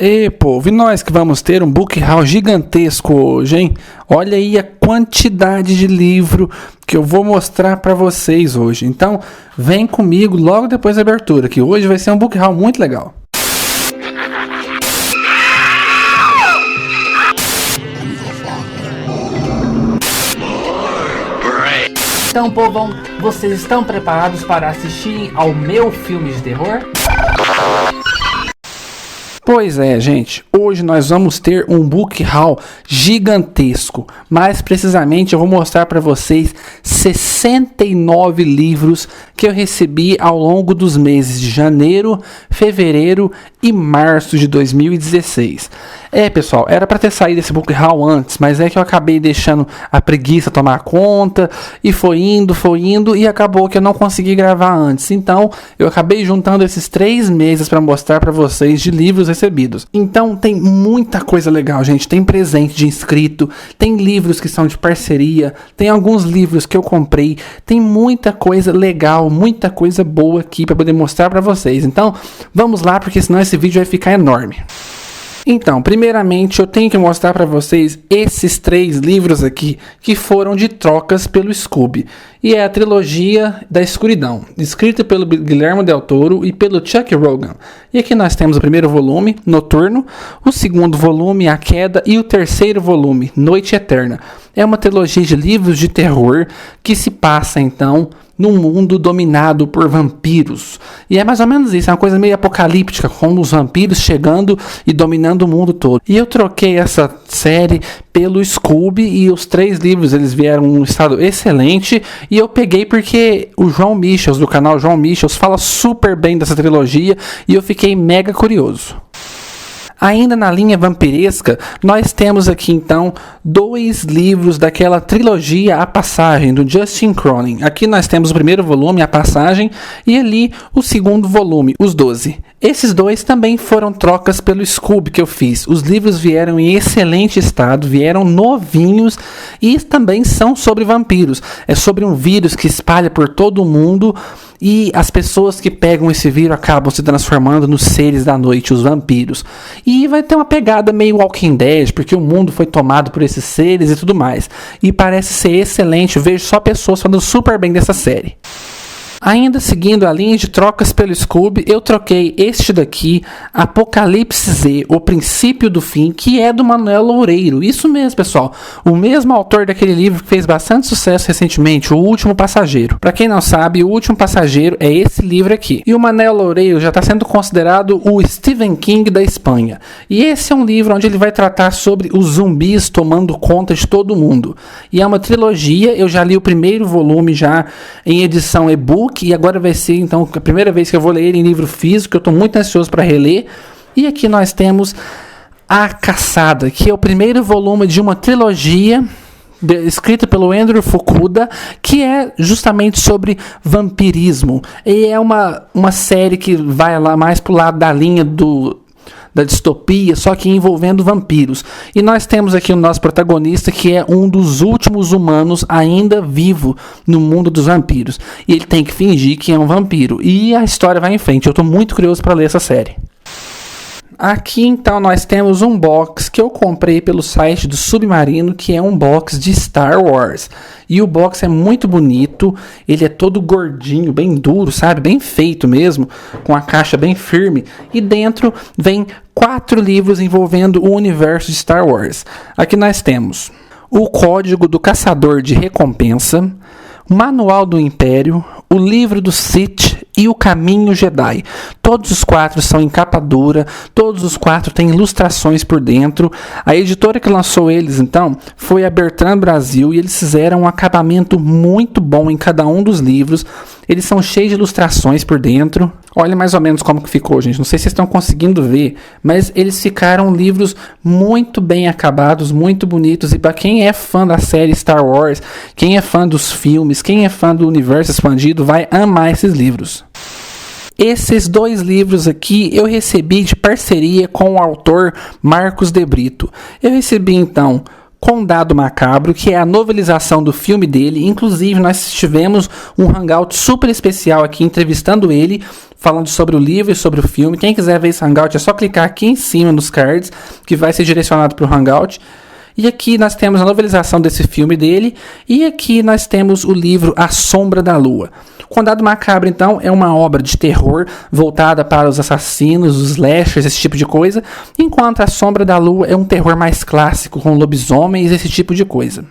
E povo, e nós que vamos ter um book haul gigantesco hoje, hein? Olha aí a quantidade de livro que eu vou mostrar para vocês hoje. Então, vem comigo logo depois da abertura, que hoje vai ser um book haul muito legal. Então, povão, vocês estão preparados para assistir ao meu filme de terror? Pois é, gente, hoje nós vamos ter um book haul gigantesco. Mais precisamente, eu vou mostrar para vocês 69 livros que eu recebi ao longo dos meses de janeiro, fevereiro e março de 2016. Pessoal, era para ter saído esse book haul antes, mas é que eu acabei deixando a preguiça tomar conta e foi indo e acabou que eu não consegui gravar antes. Então, eu acabei juntando esses 3 meses para mostrar para vocês de livros recebidos. Então, tem muita coisa legal, gente. Tem presente de inscrito, tem livros que são de parceria, tem alguns livros que eu comprei, tem muita coisa legal, muita coisa boa aqui para poder mostrar para vocês. Então, vamos lá, porque senão esse vídeo vai ficar enorme. Então, primeiramente, eu tenho que mostrar para vocês esses 3 livros aqui que foram de trocas pelo Scooby. E é a trilogia da escuridão, escrita pelo Guillermo del Toro e pelo Chuck Rogan. E aqui nós temos o primeiro volume, Noturno, o segundo volume, A Queda, e o terceiro volume, Noite Eterna. É uma trilogia de livros de terror que se passa, então, num mundo dominado por vampiros. E é mais ou menos isso, é uma coisa meio apocalíptica, com os vampiros chegando e dominando o mundo todo. E eu troquei essa série pelo Scooby e os 3 livros, eles vieram em um estado excelente. E eu peguei porque o João Michels, do canal João Michels, fala super bem dessa trilogia e eu fiquei mega curioso. Ainda na linha vampiresca, nós temos aqui então 2 livros daquela trilogia A Passagem, do Justin Cronin. Aqui nós temos o primeiro volume, A Passagem, e ali o segundo volume, Os 12. Esses 2 também foram trocas pelo Scooby que eu fiz. Os livros vieram em excelente estado, vieram novinhos e também são sobre vampiros. É sobre um vírus que espalha por todo o mundo e as pessoas que pegam esse vírus acabam se transformando nos seres da noite, os vampiros. E vai ter uma pegada meio Walking Dead, porque o mundo foi tomado por esses seres e tudo mais. E parece ser excelente, eu vejo só pessoas falando super bem dessa série. Ainda seguindo a linha de trocas pelo Scooby, eu troquei este daqui, Apocalipse Z, O Princípio do Fim, que é do Manuel Loureiro. Isso mesmo, pessoal. O mesmo autor daquele livro que fez bastante sucesso recentemente, O Último Passageiro. Para quem não sabe, O Último Passageiro é esse livro aqui. E o Manuel Loureiro já está sendo considerado o Stephen King da Espanha. E esse é um livro onde ele vai tratar sobre os zumbis tomando conta de todo mundo. E é uma trilogia, eu já li o primeiro volume já em edição e-book, e agora vai ser então a primeira vez que eu vou ler ele em livro físico, eu estou muito ansioso para reler. E aqui nós temos A Caçada, que é o primeiro volume de uma trilogia escrita pelo Andrew Fukuda, que é justamente sobre vampirismo. E é uma série que vai lá mais pro lado da linha da distopia, só que envolvendo vampiros. E nós temos aqui o nosso protagonista, que é um dos últimos humanos ainda vivo no mundo dos vampiros. E ele tem que fingir que é um vampiro. E a história vai em frente. Eu estou muito curioso para ler essa série. Aqui então nós temos um box que eu comprei pelo site do Submarino, que é um box de Star Wars. E o box é muito bonito, ele é todo gordinho, bem duro, sabe? Bem feito mesmo, com a caixa bem firme. E dentro vem 4 livros envolvendo o universo de Star Wars. Aqui nós temos O Código do Caçador de Recompensa, Manual do Império, O Livro do Sith e O Caminho Jedi. Todos os 4 são em capa dura, todos os 4 têm ilustrações por dentro. A editora que lançou eles, então, foi a Bertrand Brasil, e eles fizeram um acabamento muito bom em cada um dos livros. Eles são cheios de ilustrações por dentro. Olha mais ou menos como que ficou, gente. Não sei se vocês estão conseguindo ver, mas eles ficaram livros muito bem acabados, muito bonitos. E para quem é fã da série Star Wars, quem é fã dos filmes, quem é fã do universo expandido, vai amar esses livros. Esses 2 livros aqui eu recebi de parceria com o autor Marcos de Brito. Eu recebi então Condado Macabro, que é a novelização do filme dele. Inclusive, nós tivemos um hangout super especial aqui, entrevistando ele, falando sobre o livro e sobre o filme. Quem quiser ver esse hangout, é só clicar aqui em cima nos cards, que vai ser direcionado para o hangout. E aqui nós temos a novelização desse filme dele. E aqui nós temos o livro A Sombra da Lua. Condado Macabro, então, é uma obra de terror voltada para os assassinos, os slashers, esse tipo de coisa. Enquanto A Sombra da Lua é um terror mais clássico, com lobisomens, esse tipo de coisa.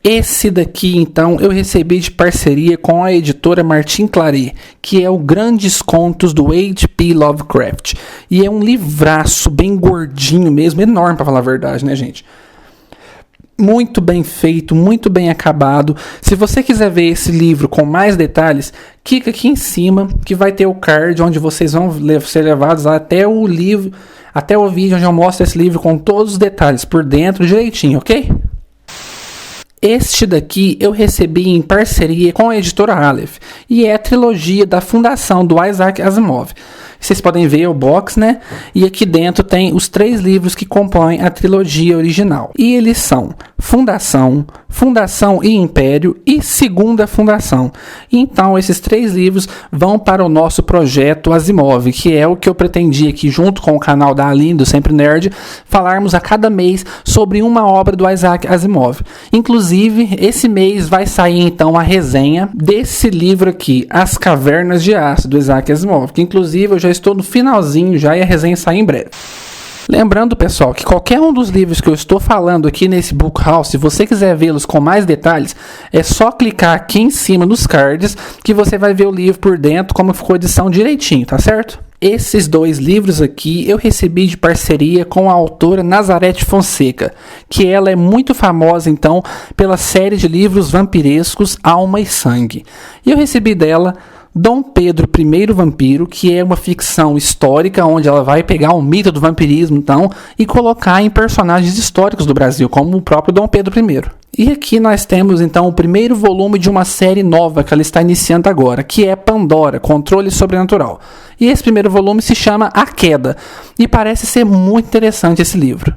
Esse daqui, então, eu recebi de parceria com a editora Martin Claret, que é o Grandes Contos do H.P. Lovecraft. E é um livraço bem gordinho mesmo, enorme pra falar a verdade, né, gente? Muito bem feito, muito bem acabado. Se você quiser ver esse livro com mais detalhes, clica aqui em cima que vai ter o card onde vocês vão ser levados até o livro, até o vídeo onde eu mostro esse livro com todos os detalhes por dentro direitinho, ok? Este daqui eu recebi em parceria com a editora Aleph e é a trilogia da fundação do Isaac Asimov. Vocês podem ver o box, né? E aqui dentro tem os 3 livros que compõem a trilogia original. E eles são Fundação, Fundação e Império e Segunda Fundação. Então esses 3 livros vão para o nosso projeto Asimov, que é o que eu pretendi aqui junto com o canal da Aline, do Sempre Nerd, falarmos a cada mês sobre uma obra do Isaac Asimov. Inclusive, esse mês vai sair então a resenha desse livro aqui, As Cavernas de Aço, do Isaac Asimov, que inclusive eu já estou no finalzinho já e a resenha sai em breve. Lembrando, pessoal, que qualquer um dos livros que eu estou falando aqui nesse Book Haul, se você quiser vê-los com mais detalhes, é só clicar aqui em cima nos cards que você vai ver o livro por dentro, como ficou a edição direitinho, tá certo? Esses 2 livros aqui eu recebi de parceria com a autora Nazareth Fonseca, que ela é muito famosa então pela série de livros vampirescos Alma e Sangue. E eu recebi dela Dom Pedro I Vampiro, que é uma ficção histórica onde ela vai pegar o mito do vampirismo então e colocar em personagens históricos do Brasil, como o próprio Dom Pedro I. E aqui nós temos então o primeiro volume de uma série nova que ela está iniciando agora, que é Pandora, Controle Sobrenatural. E esse primeiro volume se chama A Queda, e parece ser muito interessante esse livro.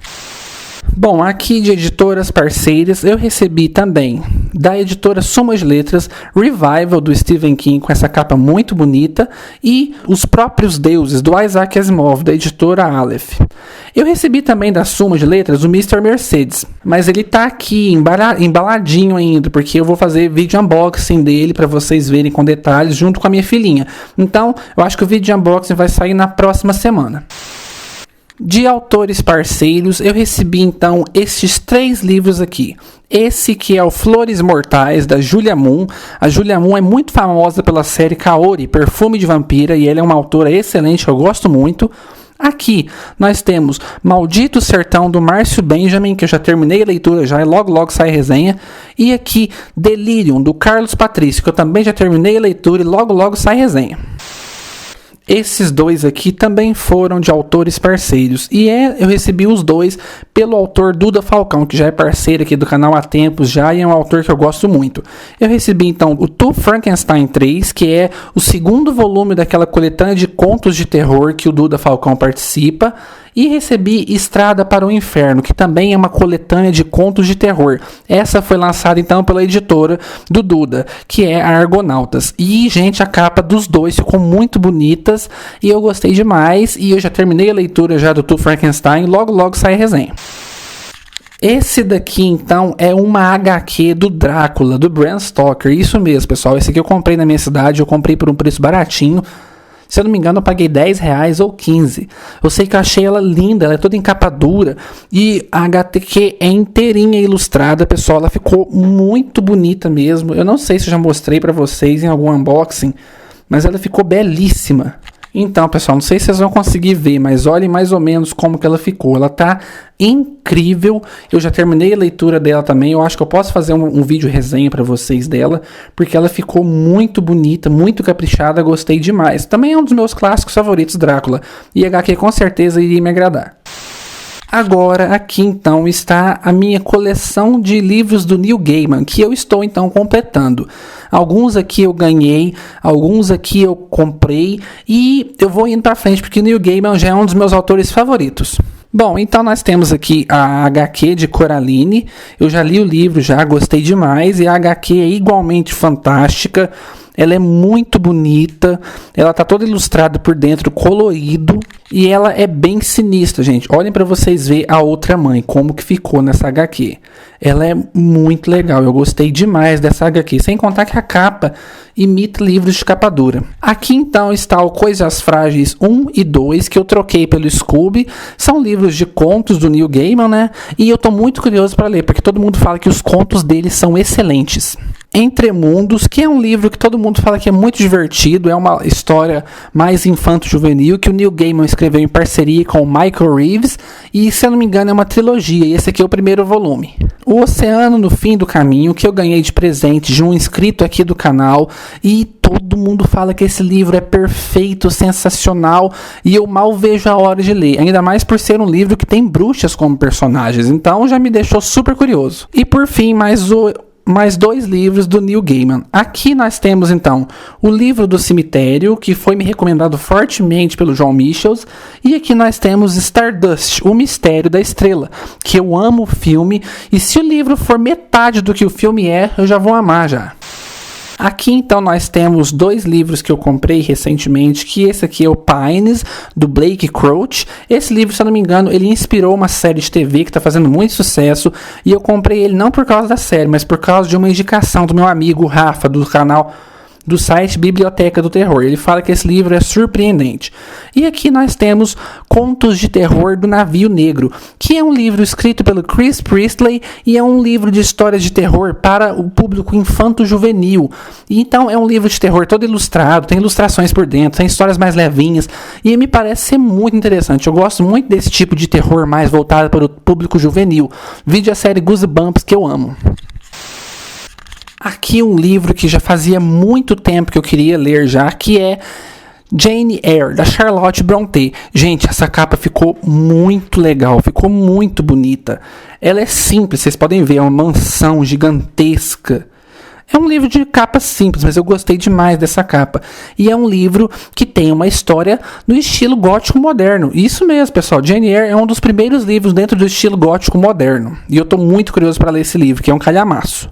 Bom, aqui de editoras parceiras eu recebi também da editora Suma de Letras Revival do Stephen King com essa capa muito bonita e Os Próprios Deuses do Isaac Asimov da editora Aleph. Eu recebi também da Suma de Letras o Mr. Mercedes, mas ele tá aqui embaladinho ainda porque eu vou fazer vídeo unboxing dele para vocês verem com detalhes junto com a minha filhinha. Então eu acho que o vídeo unboxing vai sair na próxima semana. De autores parceiros, eu recebi então estes 3 livros aqui. Esse que é o Flores Mortais, da Julia Moon. A Julia Moon é muito famosa pela série Kaori, Perfume de Vampira, e ela é uma autora excelente, eu gosto muito. Aqui nós temos Maldito Sertão, do Márcio Benjamin, que eu já terminei a leitura já e logo sai a resenha. E aqui Delirium, do Carlos Patrício, que eu também já terminei a leitura e logo sai a resenha. Esses 2 aqui também foram de autores parceiros. E eu recebi os 2 pelo autor Duda Falcão, que já é parceiro aqui do canal há tempos já e é um autor que eu gosto muito. Eu recebi então o To Frankenstein 3, que é o 2º volume daquela coletânea de contos de terror que o Duda Falcão participa. E recebi Estrada para o Inferno, que também é uma coletânea de contos de terror. Essa foi lançada então pela editora do Duda, que é a Argonautas. E, gente, a capa dos 2 ficou muito bonitas e eu gostei demais. E eu já terminei a leitura já do To Frankenstein, logo sai a resenha. Esse daqui, então, é uma HQ do Drácula, do Bram Stoker. Isso mesmo, pessoal. Esse aqui eu comprei na minha cidade, eu comprei por um preço baratinho. Se eu não me engano, eu paguei R$10 ou 15. Eu sei que eu achei ela linda, ela é toda em capa dura. E a HQ é inteirinha ilustrada, pessoal. Ela ficou muito bonita mesmo. Eu não sei se eu já mostrei pra vocês em algum unboxing, mas ela ficou belíssima. Então, pessoal, não sei se vocês vão conseguir ver, mas olhem mais ou menos como que ela ficou. Ela tá incrível. Eu já terminei a leitura dela também. Eu acho que eu posso fazer um vídeo resenha para vocês dela, porque ela ficou muito bonita, muito caprichada. Gostei demais. Também é um dos meus clássicos favoritos, Drácula. E HQ com certeza iria me agradar. Agora, aqui então está a minha coleção de livros do Neil Gaiman, que eu estou então completando. Alguns aqui eu ganhei, alguns aqui eu comprei e eu vou indo pra frente, porque o Neil Gaiman já é um dos meus autores favoritos. Bom, então nós temos aqui a HQ de Coraline. Eu já li o livro, já gostei demais, e a HQ é igualmente fantástica. Ela é muito bonita, ela tá toda ilustrada por dentro, colorido, e ela é bem sinistra, gente. Olhem para vocês verem a outra mãe, como que ficou nessa HQ. Ela é muito legal, eu gostei demais dessa HQ, sem contar que a capa imita livros de capa dura. Aqui então está o Coisas Frágeis 1 e 2, que eu troquei pelo Scooby. São livros de contos do Neil Gaiman, né? E eu tô muito curioso para ler, porque todo mundo fala que os contos dele são excelentes. Entre Mundos, que é um livro que todo mundo fala que é muito divertido, é uma história mais infanto-juvenil, que o Neil Gaiman escreveu em parceria com o Michael Reeves, e se eu não me engano é uma trilogia, e esse aqui é o primeiro volume. O Oceano no Fim do Caminho, que eu ganhei de presente de um inscrito aqui do canal, e todo mundo fala que esse livro é perfeito, sensacional, e eu mal vejo a hora de ler, ainda mais por ser um livro que tem bruxas como personagens, então já me deixou super curioso. E por fim, mais 2 livros do Neil Gaiman. Aqui nós temos então o livro do cemitério, que foi me recomendado fortemente pelo João Michels, e aqui nós temos Stardust, o mistério da estrela, que eu amo o filme, e se o livro for metade do que o filme é, eu já vou amar já. Aqui então nós temos 2 livros que eu comprei recentemente, que esse aqui é o Pines, do Blake Crouch. Esse livro, se eu não me engano, ele inspirou uma série de TV que está fazendo muito sucesso, e eu comprei ele não por causa da série, mas por causa de uma indicação do meu amigo Rafa, do canal do site Biblioteca do Terror. Ele fala que esse livro é surpreendente. E aqui nós temos Contos de Terror do Navio Negro, que é um livro escrito pelo Chris Priestley e é um livro de histórias de terror para o público infanto-juvenil. E então é um livro de terror todo ilustrado, tem ilustrações por dentro, tem histórias mais levinhas, e me parece ser muito interessante. Eu gosto muito desse tipo de terror mais voltado para o público juvenil. Vide a série Goosebumps, que eu amo. Aqui um livro que já fazia muito tempo que eu queria ler já, que é Jane Eyre, da Charlotte Brontë. Gente, essa capa ficou muito legal, ficou muito bonita. Ela é simples, vocês podem ver, é uma mansão gigantesca. É um livro de capa simples, mas eu gostei demais dessa capa. E é um livro que tem uma história no estilo gótico moderno. Isso mesmo, pessoal. Jane Eyre é um dos primeiros livros dentro do estilo gótico moderno. E eu estou muito curioso para ler esse livro, que é um calhamaço.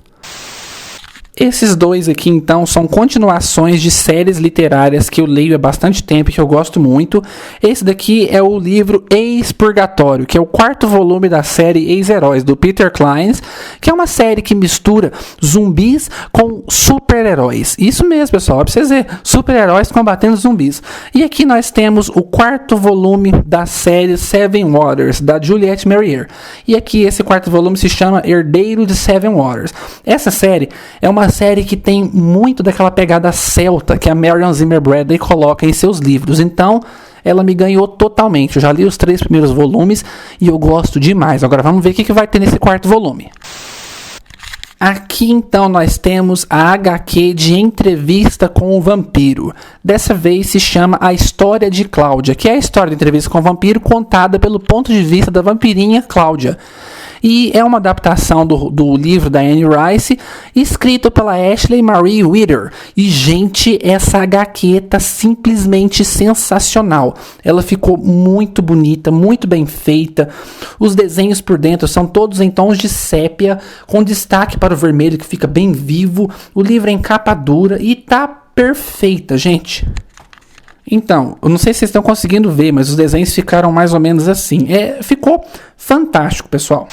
Esses 2 aqui, então, são continuações de séries literárias que eu leio há bastante tempo e que eu gosto muito. Esse daqui é o livro Ex-Purgatório, que é o 4º volume da série Ex-Heróis, do Peter Clines, que é uma série que mistura zumbis com super-heróis. Isso mesmo, pessoal, é pra vocês verem, super-heróis combatendo zumbis. E aqui nós temos o 4º volume da série Seven Waters, da Juliette Maurier. E aqui esse 4º volume se chama Herdeiro de Seven Waters. Essa série é uma série que tem muito daquela pegada celta que a Marion Zimmer Bradley coloca em seus livros. Então, ela me ganhou totalmente. Eu já li os 3 primeiros volumes e eu gosto demais. Agora vamos ver o que vai ter nesse 4º volume. Aqui então nós temos a HQ de Entrevista com o Vampiro. Dessa vez se chama A História de Cláudia, que é a história de entrevista com o vampiro contada pelo ponto de vista da vampirinha Cláudia. E é uma adaptação do livro da Anne Rice, escrito pela Ashley Marie Witter. E, gente, essa HQ tá simplesmente sensacional. Ela ficou muito bonita, muito bem feita. Os desenhos por dentro são todos em tons de sépia, com destaque para o vermelho, que fica bem vivo. O livro é em capa dura e tá perfeita, gente. Então, eu não sei se vocês estão conseguindo ver, mas os desenhos ficaram mais ou menos assim. Ficou fantástico, pessoal.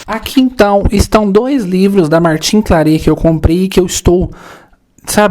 Aqui, então, estão 2 livros da Martin Claret que eu comprei e que eu estou,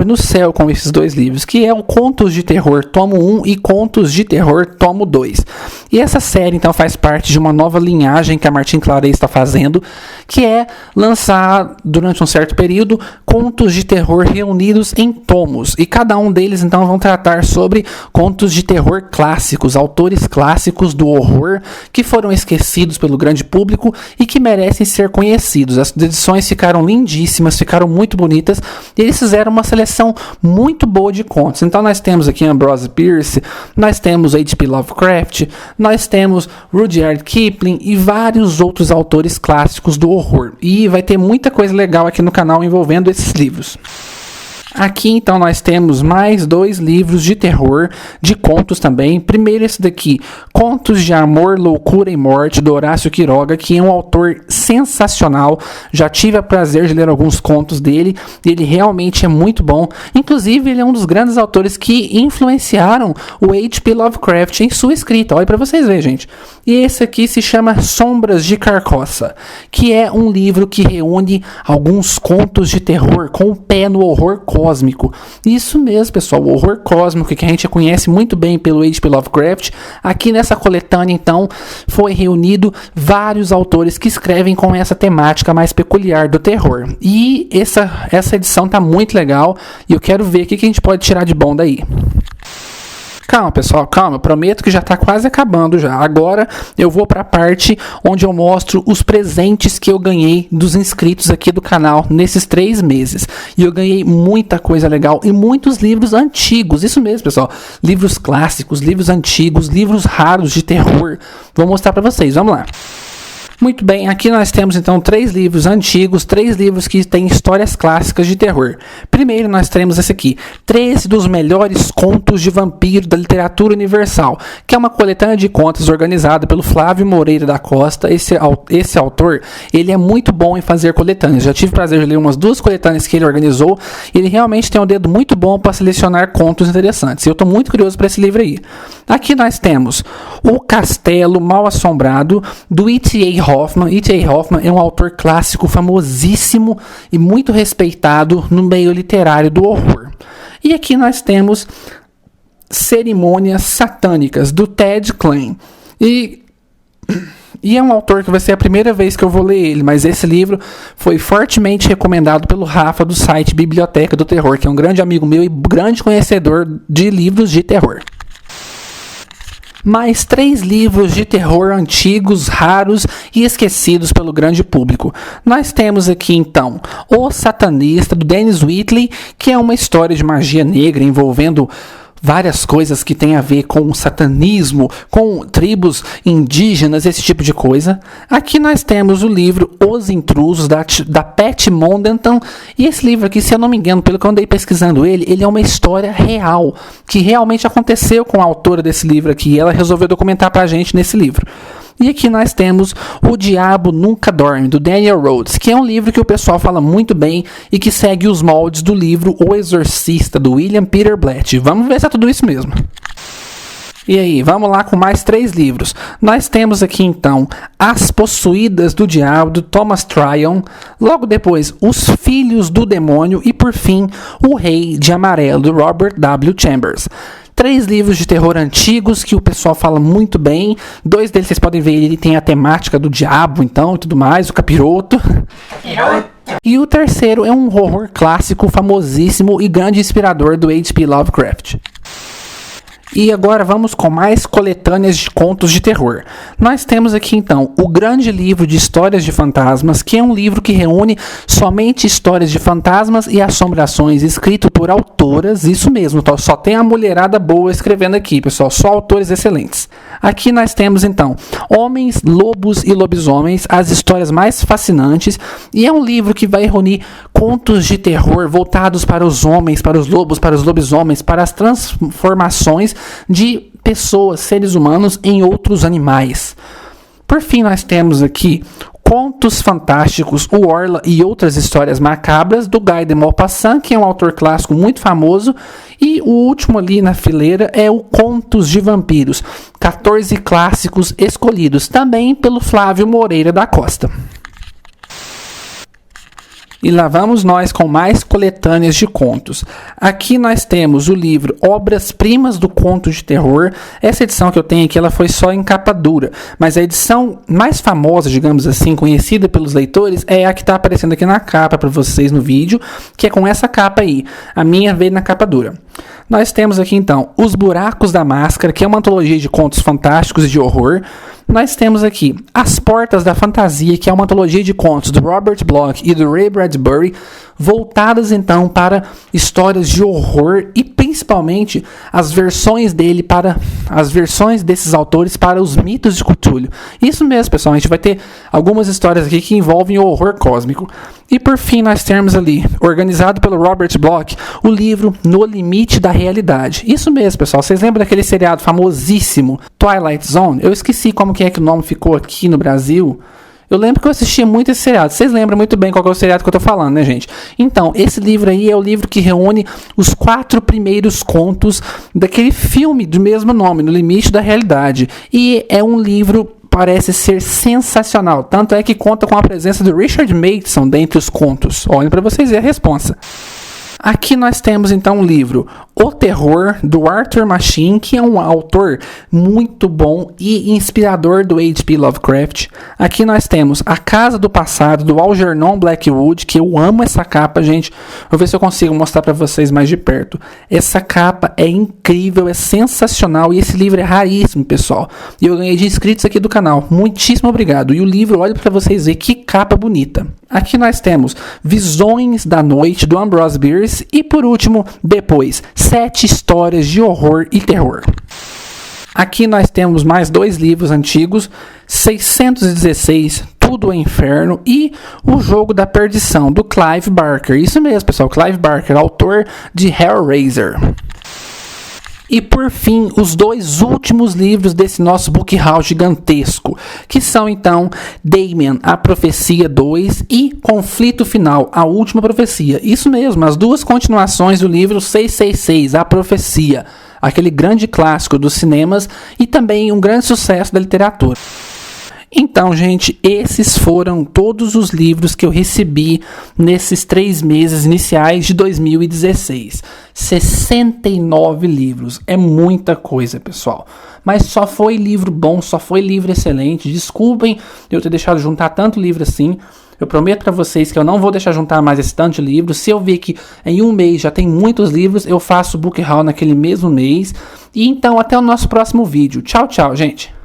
no céu com esses 2 livros, que é o Contos de Terror Tomo 1 e Contos de Terror Tomo 2. E essa série, então, faz parte de uma nova linhagem que a Martin Claret está fazendo, que é lançar, durante um certo período, contos de terror reunidos em tomos. E cada um deles, então, vão tratar sobre contos de terror clássicos, autores clássicos do horror, que foram esquecidos pelo grande público e que merecem ser conhecidos. As edições ficaram lindíssimas, ficaram muito bonitas, e eles fizeram uma seleção muito boa de contos. Então, nós temos aqui Ambrose Bierce, nós temos H.P. Lovecraft, nós temos Rudyard Kipling e vários outros autores clássicos do horror. E vai ter muita coisa legal aqui no canal envolvendo esses livros. Aqui então nós temos mais 2 livros de terror, de contos também. Primeiro esse daqui, Contos de Amor, Loucura e Morte, do Horácio Quiroga, que é um autor sensacional. Já tive o prazer de ler alguns contos dele, e ele realmente é muito bom. Inclusive ele é um dos grandes autores que influenciaram o H.P. Lovecraft em sua escrita. Olha para vocês verem, gente. E esse aqui se chama Sombras de Carcoça, que é um livro que reúne alguns contos de terror com o pé no horror cósmico. Isso mesmo, pessoal, o horror cósmico que a gente conhece muito bem pelo H.P. Lovecraft. Aqui nessa coletânea, então, foi reunido vários autores que escrevem com essa temática mais peculiar do terror. E essa edição tá muito legal e eu quero ver o que a gente pode tirar de bom daí. Calma, pessoal, calma, eu prometo que já está quase acabando já. Agora eu vou para a parte onde eu mostro os presentes que eu ganhei dos inscritos aqui do canal nesses 3 meses. E eu ganhei muita coisa legal e muitos livros antigos, isso mesmo, pessoal. Livros clássicos, livros antigos, livros raros de terror. Vou mostrar para vocês, vamos lá. Muito bem, aqui nós temos então 3 livros antigos, 3 livros que têm histórias clássicas de terror. Primeiro nós temos esse aqui, 13 dos melhores contos de vampiro da literatura universal, que é uma coletânea de contos organizada pelo Flávio Moreira da Costa. Esse autor, ele é muito bom em fazer coletâneas. Já tive o prazer de ler umas 2 coletâneas que ele organizou. Ele realmente tem um dedo muito bom para selecionar contos interessantes. Eu estou muito curioso para esse livro aí. Aqui nós temos O Castelo Mal Assombrado, do E.T.A. Hoffman. E.T.A. Hoffman é um autor clássico famosíssimo e muito respeitado no meio literário do horror. E aqui nós temos Cerimônias Satânicas, do Ted Klein. E é um autor que vai ser a primeira vez que eu vou ler ele, mas esse livro foi fortemente recomendado pelo Rafa do site Biblioteca do Terror, que é um grande amigo meu e grande conhecedor de livros de terror. Mais 3 livros de terror antigos, raros e esquecidos pelo grande público. Nós temos aqui então O Satanista, do Dennis Wheatley, que é uma história de magia negra envolvendo várias coisas que tem a ver com o satanismo, com tribos indígenas, esse tipo de coisa. Aqui nós temos o livro Os Intrusos, da Pat Mondenton. E esse livro aqui, se eu não me engano, pelo que eu andei pesquisando ele é uma história real, que realmente aconteceu com a autora desse livro aqui. E ela resolveu documentar pra gente nesse livro. E aqui nós temos O Diabo Nunca Dorme, do Daniel Rhodes, que é um livro que o pessoal fala muito bem e que segue os moldes do livro O Exorcista, do William Peter Blatty. Vamos ver se é tudo isso mesmo. E aí, vamos lá com mais 3 livros. Nós temos aqui então As Possuídas do Diabo, do Thomas Tryon. Logo depois, Os Filhos do Demônio. E por fim, O Rei de Amarelo, do Robert W. Chambers. 3 livros de terror antigos que o pessoal fala muito bem. 2 deles vocês podem ver, ele tem a temática do diabo, então, e tudo mais, o capiroto. E o terceiro é um horror clássico, famosíssimo e grande inspirador do H.P. Lovecraft. E agora vamos com mais coletâneas de contos de terror. Nós temos aqui então o grande livro de histórias de fantasmas, que é um livro que reúne somente histórias de fantasmas e assombrações, escrito por autoras, isso mesmo, só tem a mulherada boa escrevendo aqui, pessoal, só autores excelentes. Aqui nós temos então Homens, Lobos e Lobisomens, as histórias mais fascinantes, e é um livro que vai reunir contos de terror voltados para os homens, para os lobos, para os lobisomens, para as transformações de pessoas, seres humanos, em outros animais. Por fim, nós temos aqui Contos Fantásticos, o Orla e Outras Histórias Macabras, do Guy de Maupassant, que é um autor clássico muito famoso. E o último ali na fileira é o Contos de Vampiros, 14 clássicos escolhidos, também pelo Flávio Moreira da Costa. E lá vamos nós com mais coletâneas de contos. Aqui nós temos o livro Obras-Primas do Conto de Terror. Essa edição que eu tenho aqui, ela foi só em capa dura. Mas a edição mais famosa, digamos assim, conhecida pelos leitores, é a que está aparecendo aqui na capa para vocês no vídeo, que é com essa capa aí. A minha veio na capa dura. Nós temos aqui então Os Buracos da Máscara, que é uma antologia de contos fantásticos e de horror. Nós temos aqui As Portas da Fantasia, que é uma antologia de contos do Robert Bloch e do Ray Bradbury, voltadas então para histórias de horror e principalmente as versões desses autores para os mitos de Cthulhu. Isso mesmo, pessoal, a gente vai ter algumas histórias aqui que envolvem o horror cósmico. E por fim nós temos ali, organizado pelo Robert Bloch, o livro No Limite da Realidade. Isso mesmo, pessoal, vocês lembram daquele seriado famosíssimo Twilight Zone? Eu esqueci como que é que o nome ficou aqui no Brasil. Eu lembro que eu assistia muito esse seriado. Vocês lembram muito bem qual que é o seriado que eu tô falando, né, gente? Então, esse livro aí é o livro que reúne os 4 primeiros contos daquele filme do mesmo nome, No Limite da Realidade. E é um livro, parece ser sensacional. Tanto é que conta com a presença do Richard Matheson dentre os contos. Olhem para vocês verem a responsa. Aqui nós temos então o livro O Terror, do Arthur Machen, que é um autor muito bom e inspirador do H.P. Lovecraft. Aqui nós temos A Casa do Passado, do Algernon Blackwood, que eu amo essa capa, gente. Vou ver se eu consigo mostrar para vocês mais de perto. Essa capa é incrível, é sensacional e esse livro é raríssimo, pessoal. E eu ganhei de inscritos aqui do canal. Muitíssimo obrigado. E o livro, olha para vocês verem que capa bonita. Aqui nós temos Visões da Noite, do Ambrose Bierce. E por último, depois, 7 histórias de horror e terror. Aqui nós temos mais 2 livros antigos, 616, Tudo é Inferno, e O Jogo da Perdição, do Clive Barker. Isso mesmo, pessoal, Clive Barker, autor de Hellraiser. E por fim, os 2 últimos livros desse nosso book haul gigantesco, que são então Damien, A Profecia 2 e Conflito Final, A Última Profecia. Isso mesmo, as 2 continuações do livro 666, A Profecia, aquele grande clássico dos cinemas e também um grande sucesso da literatura. Então, gente, esses foram todos os livros que eu recebi nesses 3 meses iniciais de 2016. 69 livros. É muita coisa, pessoal. Mas só foi livro bom, só foi livro excelente. Desculpem eu ter deixado juntar tanto livro assim. Eu prometo para vocês que eu não vou deixar juntar mais esse tanto de livros. Se eu ver que em um mês já tem muitos livros, eu faço o book haul naquele mesmo mês. E então, até o nosso próximo vídeo. Tchau, tchau, gente.